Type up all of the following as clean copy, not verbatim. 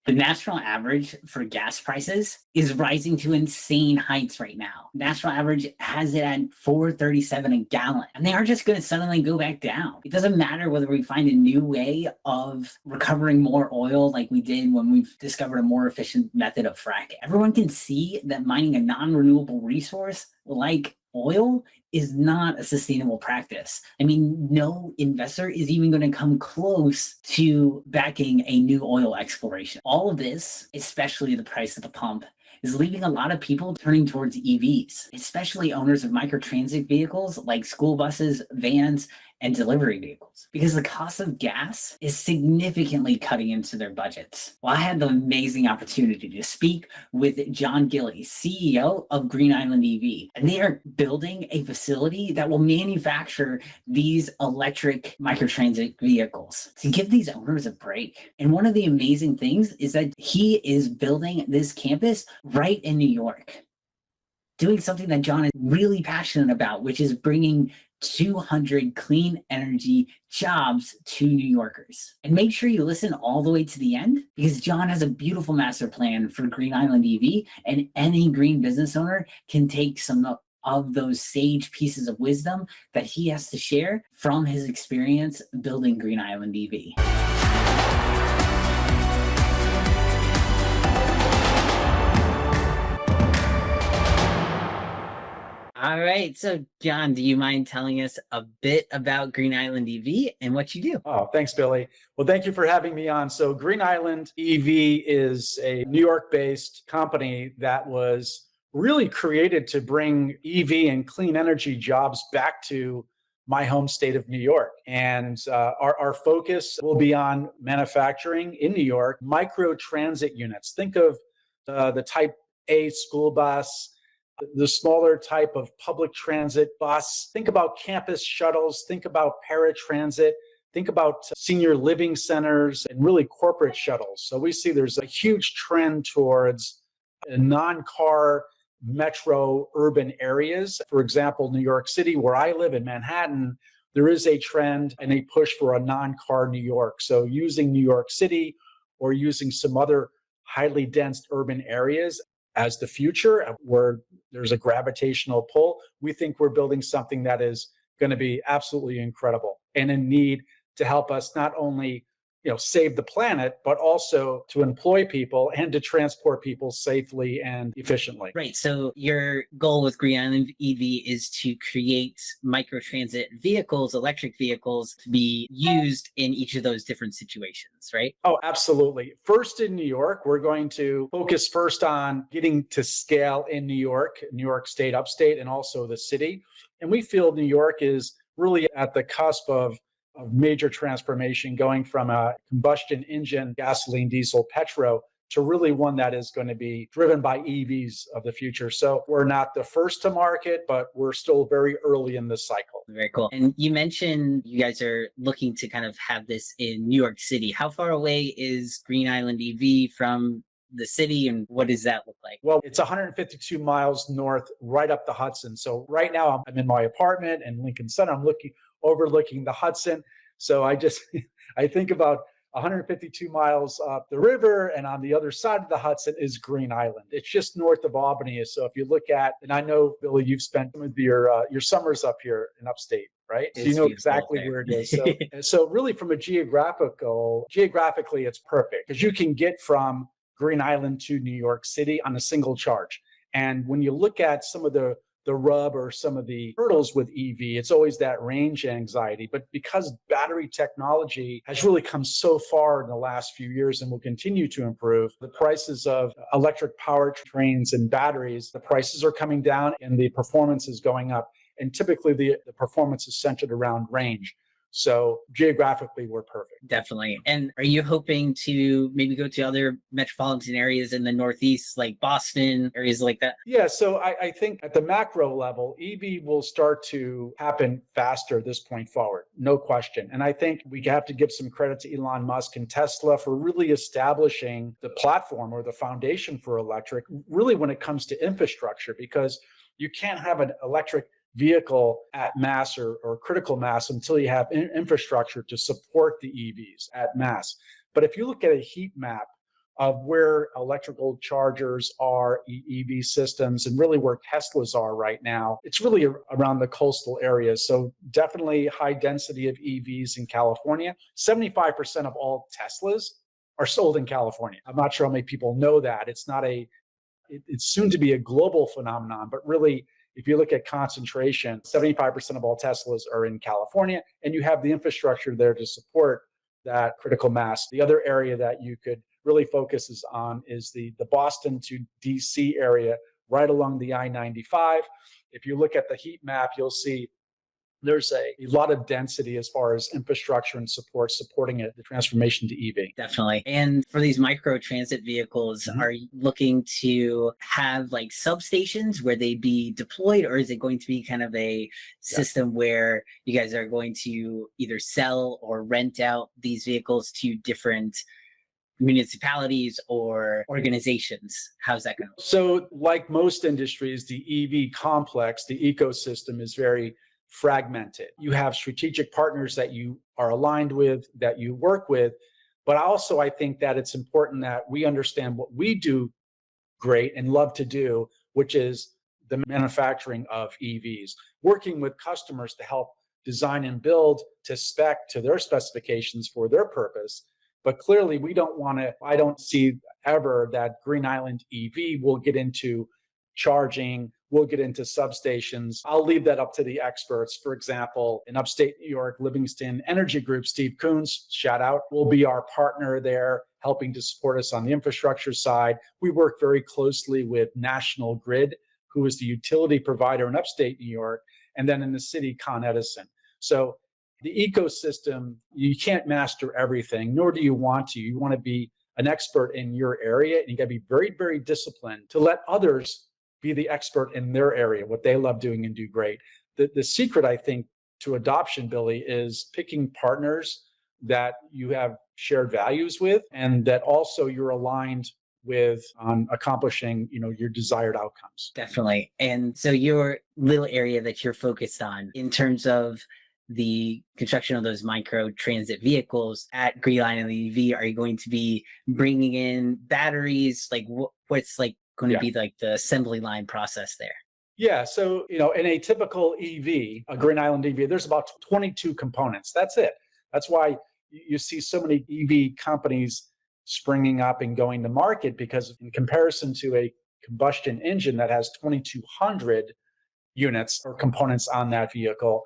The national average for gas prices is rising to insane heights right now. National average has it at $4.37 a gallon, and they aren't just going to suddenly go back down. It doesn't matter whether we find a new way of recovering more oil like we did when we've discovered a more efficient method of fracking. Everyone can see that mining a non-renewable resource like oil is not a sustainable practice. I mean, no investor is even going to come close to backing a new oil exploration. All of this, especially the price at the pump, is leaving a lot of people turning towards EVs, especially owners of microtransit vehicles like school buses, vans, and delivery vehicles, because the cost of gas is significantly cutting into their budgets. Well, I had the amazing opportunity to speak with John Gillie, CEO of Green Island EV, and they are building a facility that will manufacture these electric microtransit vehicles to give these owners a break. And one of the amazing things is that he is building this campus right in New York, doing something that John is really passionate about, which is bringing 200 clean energy jobs to New Yorkers. And make sure you listen all the way to the end, because John has a beautiful master plan for Green Island EV, and any green business owner can take some of those sage pieces of wisdom that he has to share from his experience building Green Island EV. All right. So, John, do you mind telling us a bit about Green Island EV and what you do? Oh, thanks, Billy. Well, thank you for having me on. So Green Island EV is a New York-based company that was really created to bring EV and clean energy jobs back to my home state of New York. And our focus will be on manufacturing in New York, microtransit units. Think of the type A school bus, the smaller type of public transit bus. Think about campus shuttles, think about paratransit, think about senior living centers and really corporate shuttles. So we see there's a huge trend towards non-car metro urban areas. For example, New York City, where I live in Manhattan, there is a trend and a push for a non-car New York. So using New York City or using some other highly dense urban areas as the future, where there's a gravitational pull, we think we're building something that is going to be absolutely incredible and in need to help us not only save the planet, but also to employ people and to transport people safely and efficiently. Right. So your goal with Green Island EV is to create microtransit vehicles, electric vehicles, to be used in each of those different situations, right? Oh, absolutely. First in New York, we're going to focus first on getting to scale in New York State, upstate, and also the city. And we feel New York is really at the cusp of major transformation, going from a combustion engine, gasoline, diesel, petro, to really one that is going to be driven by EVs of the future. So we're not the first to market, but we're still very early in this cycle. Very cool. And you mentioned you guys are looking to kind of have this in New York City. How far away is Green Island EV from the city, and what does that look like? Well, it's 152 miles north, right up the Hudson. So right now I'm in my apartment in Lincoln Center. I'm overlooking the Hudson. So I think about 152 miles up the river, and on the other side of the Hudson is Green Island. It's just north of Albany. So if you look at, and I know, Billy, you've spent some of your summers up here in upstate, right? So you know exactly where it is. So really from a geographically, it's perfect because you can get from Green Island to New York City on a single charge. And when you look at some of the rub or some of the hurdles with EV, it's always that range anxiety. But because battery technology has really come so far in the last few years and will continue to improve, the prices of electric powertrains and batteries, the prices are coming down and the performance is going up. And typically the performance is centered around range. So geographically, we're perfect. Definitely. And are you hoping to maybe go to other metropolitan areas in the Northeast, like Boston, areas like that? Yeah, so I think at the macro level, EV will start to happen faster this point forward, no question. And I think we have to give some credit to Elon Musk and Tesla for really establishing the platform or the foundation for electric, really when it comes to infrastructure, because you can't have an electric vehicle at mass or critical mass until you have infrastructure to support the EVs at mass. But if you look at a heat map of where electrical chargers are, EV systems, and really where Teslas are right now, it's really around the coastal areas. So definitely high density of EVs in California. 75% of all Teslas are sold in California. I'm not sure how many people know that. It's soon to be a global phenomenon, but really, if you look at concentration, 75% of all Teslas are in California, and you have the infrastructure there to support that critical mass. The other area that you could really focus on is the Boston to DC area, right along the I-95. If you look at the heat map, you'll see there's a lot of density as far as infrastructure and supporting it, the transformation to EV. Definitely. And for these microtransit vehicles, are you looking to have like substations where they be deployed, or is it going to be kind of a system where you guys are going to either sell or rent out these vehicles to different municipalities or organizations? How's that going? So like most industries, the EV complex, the ecosystem is very fragmented. You have strategic partners that you are aligned with, that you work with, but also I think that it's important that we understand what we do great and love to do, which is the manufacturing of EVs, working with customers to help design and build to spec to their specifications for their purpose. But clearly I don't see ever that Green Island EV will get into charging, we'll get into substations. I'll leave that up to the experts. For example, in upstate New York, Livingston Energy Group, Steve Coons, shout out, will be our partner there, helping to support us on the infrastructure side. We work very closely with National Grid, who is the utility provider in upstate New York, and then in the city, Con Edison. So the ecosystem, you can't master everything, nor do you want to. You want to be an expert in your area, and you got to be very, very disciplined to let others be the expert in their area, what they love doing and do great. The secret, I think, to adoption, Billy, is picking partners that you have shared values with and that also you're aligned with on accomplishing, your desired outcomes. Definitely. And so your little area that you're focused on in terms of the construction of those micro transit vehicles at Green Island EV, are you going to be bringing in batteries? Like what's like going to be like the assembly line process there? Yeah. So, in a typical EV, a Green Island EV, there's about 22 components. That's it. That's why you see so many EV companies springing up and going to market, because in comparison to a combustion engine that has 2,200 units or components on that vehicle,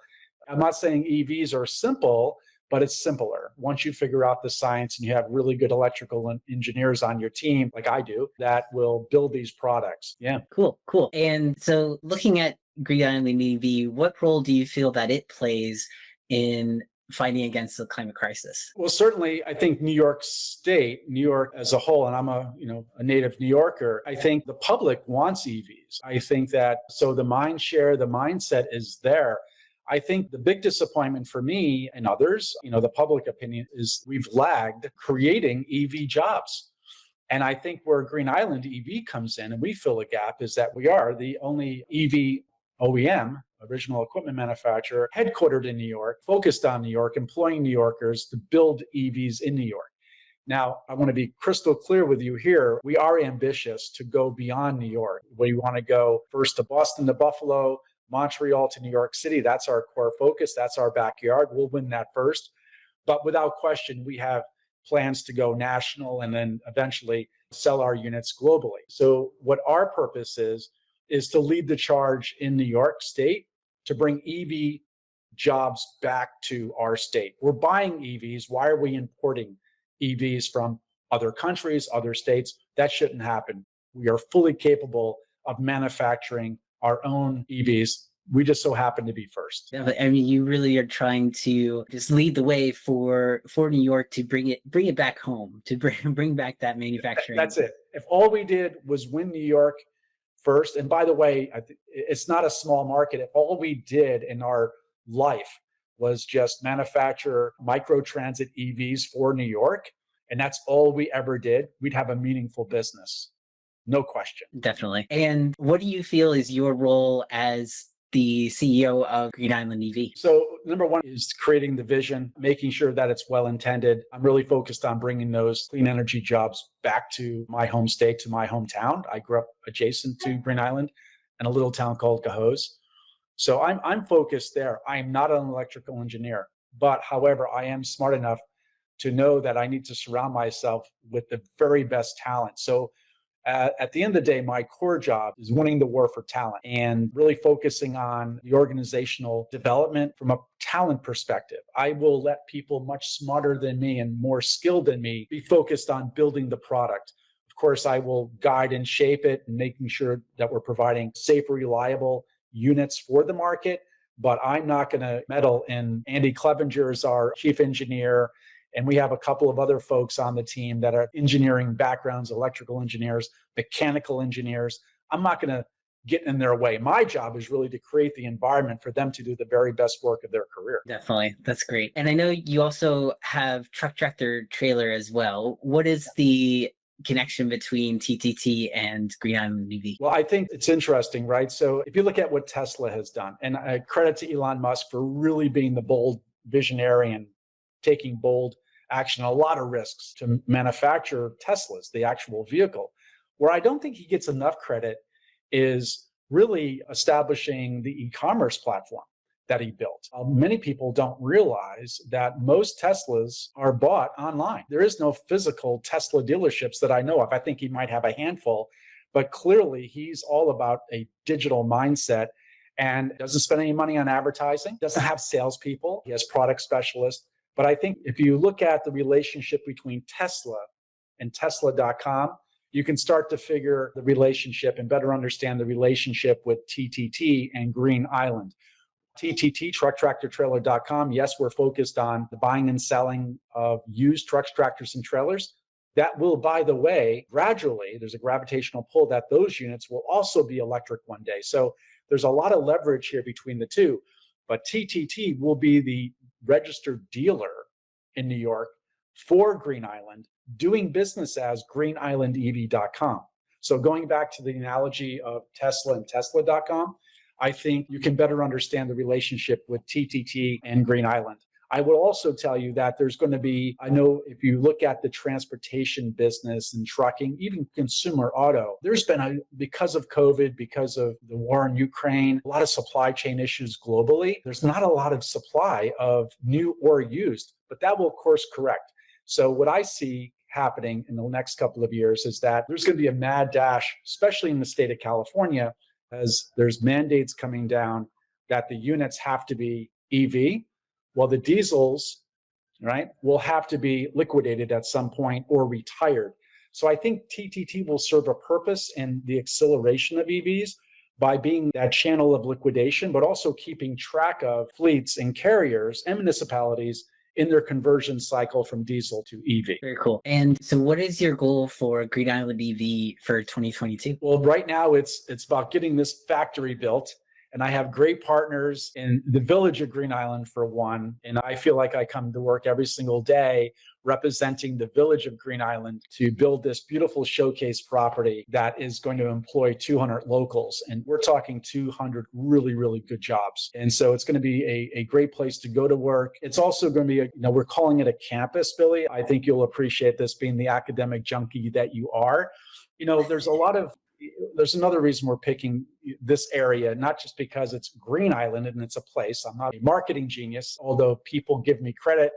I'm not saying EVs are simple, but it's simpler. Once you figure out the science and you have really good electrical engineers on your team, like I do, that will build these products. Yeah. Cool. And so looking at Green Island EV, what role do you feel that it plays in fighting against the climate crisis? Well, certainly, I think New York State, New York as a whole, and I'm a native New Yorker, I think the public wants EVs. I think that, so the mind share, the mindset is there. I think the big disappointment for me and others, the public opinion, is we've lagged creating EV jobs. And I think where Green Island EV comes in and we fill a gap is that we are the only EV OEM, original equipment manufacturer, headquartered in New York, focused on New York, employing New Yorkers to build EVs in New York. Now, I want to be crystal clear with you here. We are ambitious to go beyond New York. We want to go first to Boston, to Buffalo, Montreal to New York City. That's our core focus. That's our backyard. We'll win that first. But without question, we have plans to go national and then eventually sell our units globally. So what our purpose is to lead the charge in New York State to bring EV jobs back to our state. We're buying EVs. Why are we importing EVs from other countries, other states? That shouldn't happen. We are fully capable of manufacturing our own EVs. We just so happen to be first. Yeah, but I mean, you really are trying to just lead the way for New York to bring it back home, to bring back that manufacturing. That's it. If all we did was win New York first, and by the way, it's not a small market. If all we did in our life was just manufacture microtransit EVs for New York, and that's all we ever did, we'd have a meaningful business. No question. Definitely. And what do you feel is your role as the CEO of Green Island EV? So number one is creating the vision, making sure that it's well intended. I'm really focused on bringing those clean energy jobs back to my home state, to my hometown. I grew up adjacent to Green Island in a little town called Gahoes. So I'm focused there. I'm not an electrical engineer, but however, I am smart enough to know that I need to surround myself with the very best talent. So at the end of the day, my core job is winning the war for talent and really focusing on the organizational development from a talent perspective. I will let people much smarter than me and more skilled than me be focused on building the product. Of course, I will guide and shape it and making sure that we're providing safe, reliable units for the market. But I'm not going to meddle in. Andy Clevenger is our chief engineer. And we have a couple of other folks on the team that are engineering backgrounds, electrical engineers, mechanical engineers. I'm not going to get in their way. My job is really to create the environment for them to do the very best work of their career. Definitely. That's great. And I know you also have truck, tractor, trailer as well. What is the connection between TTT and Green Island EV? Well, I think it's interesting, right? So if you look at what Tesla has done, and credit to Elon Musk for really being the bold visionary and taking bold action, a lot of risks to manufacture Teslas, the actual vehicle. Where I don't think he gets enough credit is really establishing the e-commerce platform that he built. Many people don't realize that most Teslas are bought online. There is no physical Tesla dealerships that I know of. I think he might have a handful, but clearly he's all about a digital mindset and doesn't spend any money on advertising, doesn't have salespeople. He has product specialists. But I think if you look at the relationship between Tesla and Tesla.com, you can start to figure the relationship and better understand the relationship with TTT and Green Island. TTT, trucktractortrailer.com, yes, we're focused on the buying and selling of used trucks, tractors, and trailers. That will, by the way, gradually, there's a gravitational pull that those units will also be electric one day. So there's a lot of leverage here between the two. But TTT will be the registered dealer in New York for Green Island, doing business as greenislandev.com. So going back to the analogy of Tesla and Tesla.com, I think you can better understand the relationship with TTT and Green Island. I will also tell you that there's going to be, I know if you look at the transportation business and trucking, even consumer auto, there's been, because of COVID, because of the war in Ukraine, a lot of supply chain issues globally. There's not a lot of supply of new or used, but that will course correct. So what I see happening in the next couple of years is that there's going to be a mad dash, especially in the state of California, as there's mandates coming down that the units have to be EV. Well, the diesels, right, will have to be liquidated at some point or retired. So I think TTT will serve a purpose in the acceleration of EVs by being that channel of liquidation, but also keeping track of fleets and carriers and municipalities in their conversion cycle from diesel to EV. Very cool. And so what is your goal for Green Island EV for 2022? Well, right now it's about getting this factory built. And I have great partners in the village of Green Island, for one. And I feel like I come to work every single day representing the village of Green Island to build this beautiful showcase property that is going to employ 200 locals. And we're talking 200 really, really good jobs. And so it's going to be a great place to go to work. It's also going to be, we're calling it a campus, Billy. I think you'll appreciate this, being the academic junkie that you are. There's another reason we're picking this area, not just because it's Green Island and it's a place. I'm not a marketing genius, although people give me credit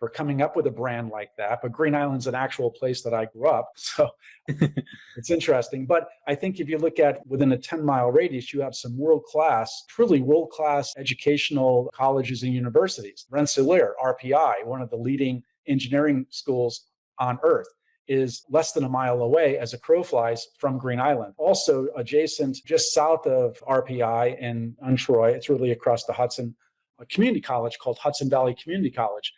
for coming up with a brand like that. But Green Island's an actual place that I grew up. So it's interesting. But I think if you look at within a 10-mile radius, you have some world-class, truly world-class educational colleges and universities. Rensselaer, RPI, one of the leading engineering schools on earth, is less than a mile away as a crow flies from Green Island. Also adjacent, just south of RPI and on Troy, it's really across the Hudson, a community college called Hudson Valley Community College.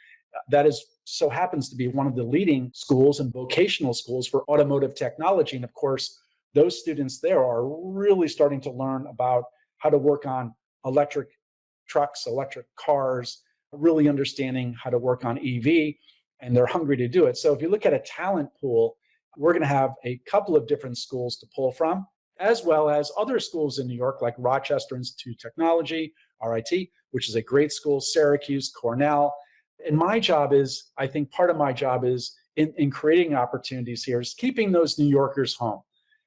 That so happens to be one of the leading schools and vocational schools for automotive technology. And of course, those students there are really starting to learn about how to work on electric trucks, electric cars, really understanding how to work on EV. And they're hungry to do it. So if you look at a talent pool, we're going to have a couple of different schools to pull from. as well as other schools in New York, like Rochester Institute of Technology, RIT, which is a great school, Syracuse, Cornell. And my job is, I think part of my job is in creating opportunities here is keeping those New Yorkers home,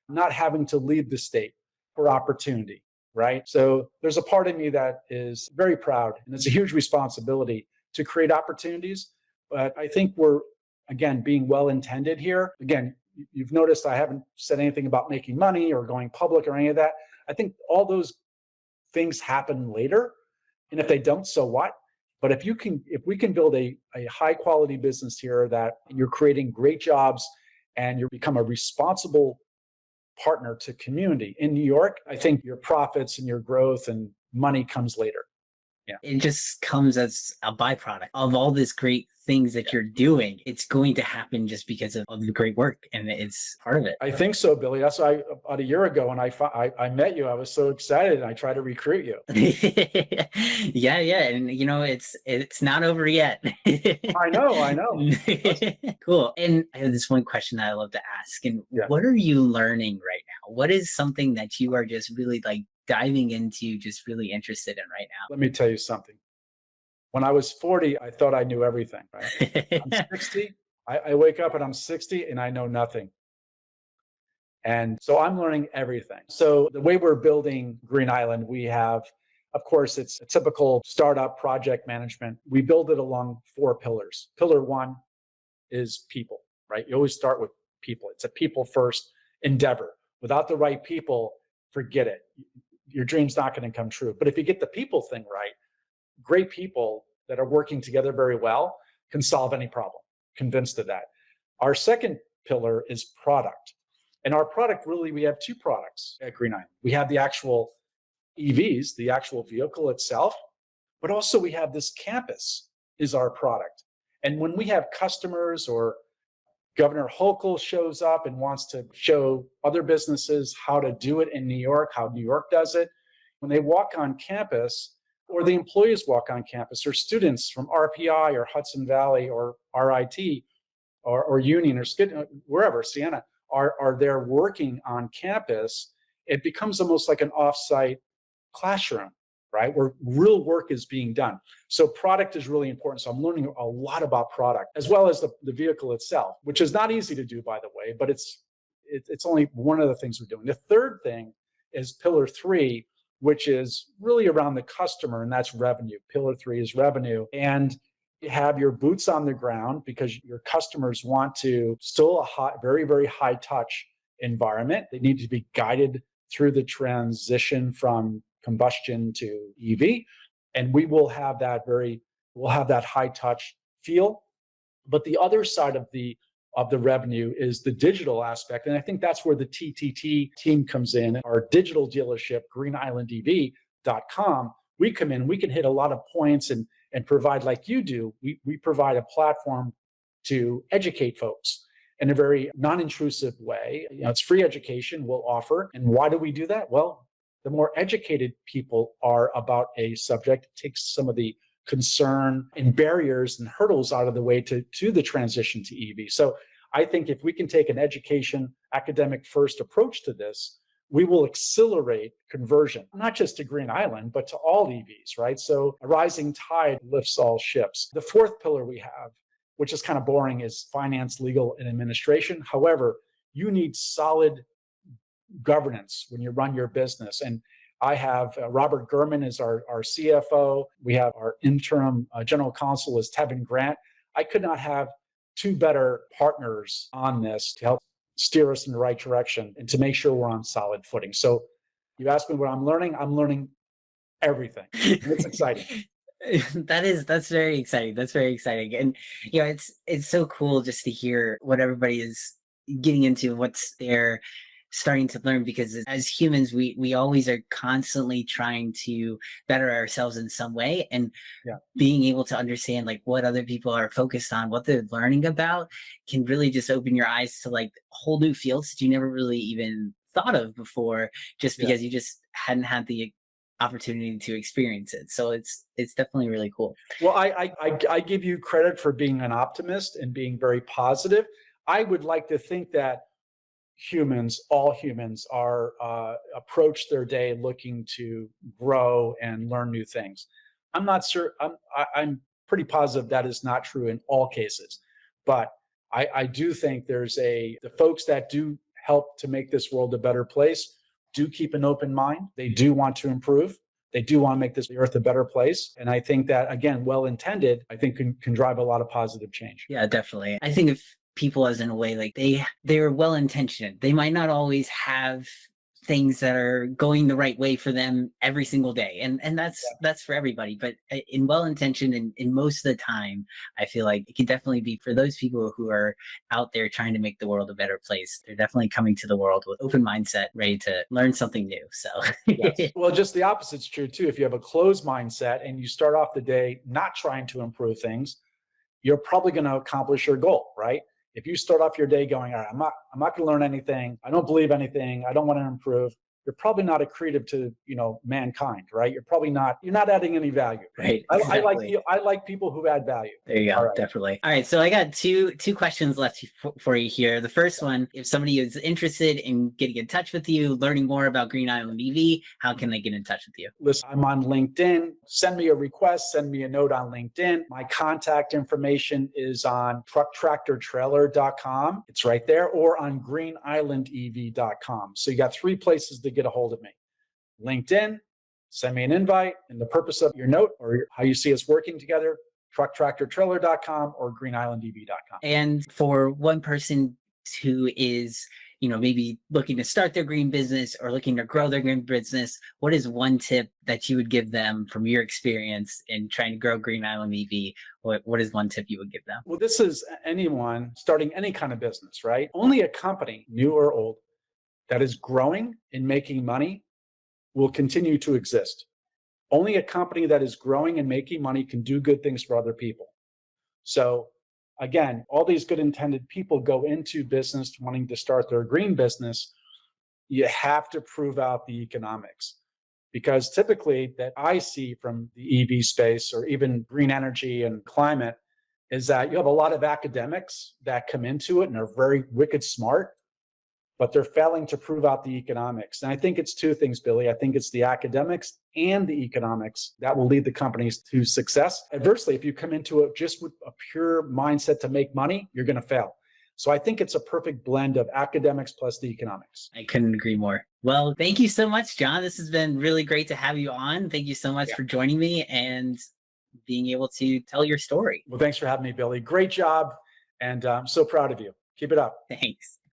not having to leave the state for opportunity, right? So there's a part of me that is very proud, and it's a huge responsibility to create opportunities. But I think we're, again, being well intended here. Again, you've noticed I haven't said anything about making money or going public or any of that. I think all those things happen later. And if they don't, so what? But if we can build a high quality business here that you're creating great jobs and you become a responsible partner to community in New York, I think your profits and your growth and money comes later. Yeah. It just comes as a byproduct of all this great things that you're doing. It's going to happen just because of the great work, and it's part of it. I think so, Billy. That's why about a year ago when I met you, I was so excited and I tried to recruit you. Yeah, and it's not over yet. I know. Cool. And I have this one question that I love to ask. And Yeah. what are you learning right now? What is something that you are just really like diving into, just really interested in right now? Let me tell you something. When I was 40, I thought I knew everything, right? I'm 60. I wake up and I'm 60 and I know nothing. And so I'm learning everything. So the way we're building Green Island, we have, of course, it's a typical startup project management. We build it along 4 pillars. Pillar 1 is people, right? You always start with people. It's a people first endeavor. Without the right people, forget it. Your dream's not going to come true. But if you get the people thing right, great people that are working together very well can solve any problem. Convinced of that. Our second pillar is product. And our product, really, we have 2 products at Green Island. We have the actual EVs, the actual vehicle itself, but also we have this campus is our product. And when we have customers or Governor Hochul shows up and wants to show other businesses how to do it in New York, how New York does it, when they walk on campus, or the employees walk on campus, or students from RPI or Hudson Valley or RIT or Union or wherever, Siena, are there working on campus, it becomes almost like an offsite classroom, right? Where real work is being done. So product is really important. So I'm learning a lot about product, as well as the vehicle itself, which is not easy to do, by the way, but it's only one of the things we're doing. The third thing is pillar 3, which is really around the customer, and that's revenue. Pillar 3 is revenue. And you have your boots on the ground because your customers want to still very, very high touch environment. They need to be guided through the transition from combustion to EV. And we will have that high touch feel. But the other side of the revenue is the digital aspect. And I think that's where the TTT team comes in. Our digital dealership, greenislandev.com, we come in, we can hit a lot of points and provide, like you do, we provide a platform to educate folks in a very non-intrusive way. It's free education we'll offer. And why do we do that? Well, the more educated people are about a subject, it takes some of the concern and barriers and hurdles out of the way to the transition to EV. So I think if we can take an education, academic first approach to this, we will accelerate conversion, not just to Green Island, but to all EVs, right? So a rising tide lifts all ships. The fourth pillar we have, which is kind of boring, is finance, legal, and administration. However, you need solid governance when you run your business. And I have Robert Gurman as our CFO. We have our interim general counsel is Tevin Grant. I could not have 2 better partners on this to help steer us in the right direction and to make sure we're on solid footing. So you asked me what I'm learning everything. It's exciting. That's very exciting. That's very exciting. And it's so cool just to hear what everybody is getting into, what's they're starting to learn, because as humans, we always are constantly trying to better ourselves in some way, and being able to understand like what other people are focused on, what they're learning about, can really just open your eyes to like whole new fields that you never really even thought of before, just because you just hadn't had the opportunity to experience it. So it's definitely really cool. Well, I give you credit for being an optimist and being very positive. I would like to think that humans, all humans, are approach their day looking to grow and learn new things. I'm not sure. I'm pretty positive that is not true in all cases, but I do think the folks that do help to make this world a better place do keep an open mind. They do want to improve. They do want to make this earth a better place. And I think that, again, well intended, I think can drive a lot of positive change. Yeah, definitely. I think if people, as in a way, like they're well intentioned, they might not always have things that are going the right way for them every single day, and that's for everybody, but in well intentioned, and in most of the time, I feel like it can definitely be for those people who are out there trying to make the world a better place. They're definitely coming to the world with open mindset, ready to learn something new. So yes. Well, just the opposite's true too. If you have a closed mindset and you start off the day not trying to improve things, you're probably going to accomplish your goal, right? If you start off your day going, all right, I'm not going to learn anything. I don't believe anything. I don't want to improve. You're probably not accretive to, mankind, right? You're not adding any value. Right. Exactly. I like people who add value. There you go. Right. Definitely. All right. So I got two questions left for you here. The first one, if somebody is interested in getting in touch with you, learning more about Green Island EV, how can they get in touch with you? Listen, I'm on LinkedIn. Send me a request. Send me a note on LinkedIn. My contact information is on trucktractortrailer.com. It's right there, or on greenislandev.com. So you got 3 places to get a hold of me. LinkedIn, send me an invite, and the purpose of your note or how you see us working together, trucktractortrailer.com or greenislandev.com. And for one person who is, maybe looking to start their green business or looking to grow their green business, what is one tip that you would give them from your experience in trying to grow Green Island EV? What is one tip you would give them? Well, this is anyone starting any kind of business, right? Only a company, new or old, that is growing and making money will continue to exist. Only a company that is growing and making money can do good things for other people. So again, all these good intended people go into business wanting to start their green business. You have to prove out the economics, because typically that I see from the EV space or even green energy and climate is that you have a lot of academics that come into it and are very wicked smart, but they're failing to prove out the economics. And I think it's 2 things, Billy. I think it's the academics and the economics that will lead the companies to success. Adversely, if you come into it just with a pure mindset to make money, you're going to fail. So I think it's a perfect blend of academics plus the economics. I couldn't agree more. Well, thank you so much, John. This has been really great to have you on. Thank you so much for joining me and being able to tell your story. Well, thanks for having me, Billy. Great job. And I'm so proud of you. Keep it up. Thanks.